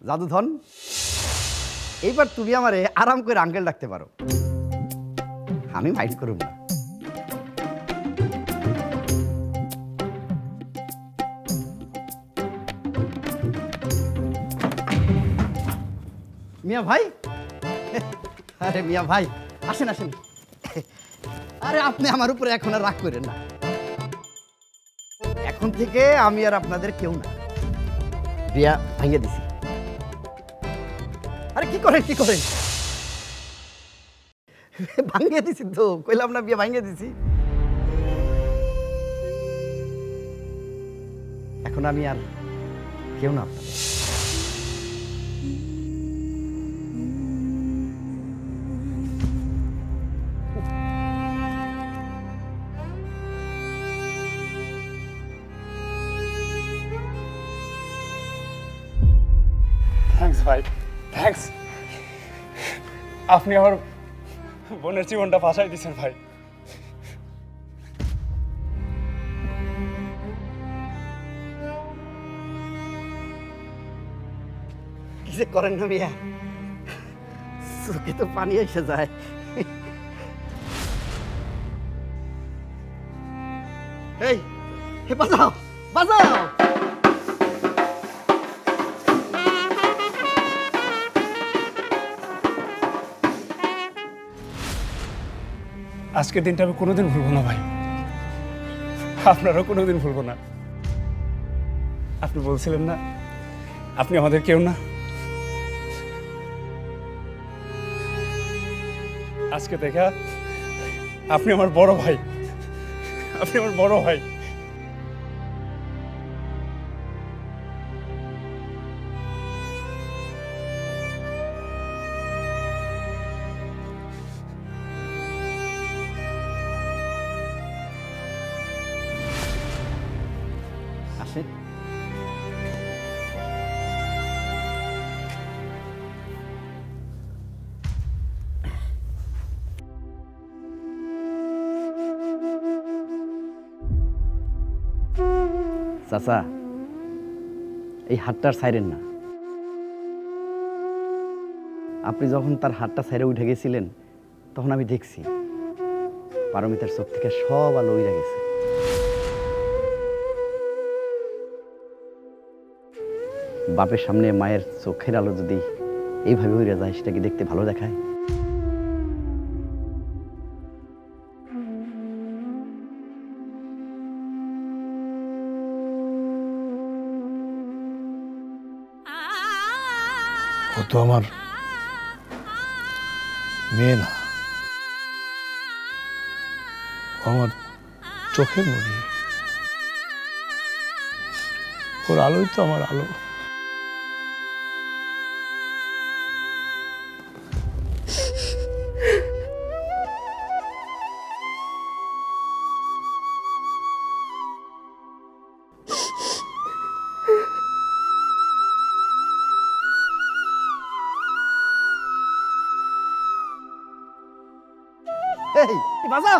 জাদুধন, এইবার তুমি আমারে আরাম করে আঙ্কেল ডাকতে পারো, আমি মাইন্ড করব না। মিয়া ভাই, আরে মিয়া ভাই, আসেন আসেন। আরে আপনি আমার উপরে এখন আর রাগ করেন না, এখন থেকে আমি আর আপনাদের কেউ না। বিয়া ভাঙিয়ে দিছি। আরে কি করেন কি করেন, ভাঙিয়ে দিছি তো, কইলাম না বিয়া ভাঙিয়ে দিছি। এখন আমি আর কেউ না আপনাদের। থ্যাঙ্কস ভাই, থ্যাঙ্কস। আপনি আমার বোনের জীবনটা বাঁচাই দিয়েছেন ভাই। কি যে করেন না মিয়া, চোখে তো পানি এসে যায়। এই বাজাও বাজাও। আজকের দিনটা আমি কোনোদিন ভুলবো না ভাই, আপনারও কোনোদিন ভুলবো না। আপনি বলছিলেন না আপনি আমাদের কেউ না, আজকে দেখা আপনি আমার বড় ভাই, আপনি আমার বড় ভাই। আসেন। চাচা, এই হাতটার সাইরেন না। আপনি যখন তার হাতটা সাইরে উঠে গেছিলেন তখন আমি দেখছি পারমিতার চোখ থেকে সব আলো উড়ে গেছে। বাপের সামনে মায়ের চোখের আলো যদি এইভাবে উড়ে যায় সেটা কি দেখতে ভালো দেখায়? ও তো আমার মেয়ে না, ও আমার চোখের মনি, ওর আলোই তো আমার আলো। এই বাজাও।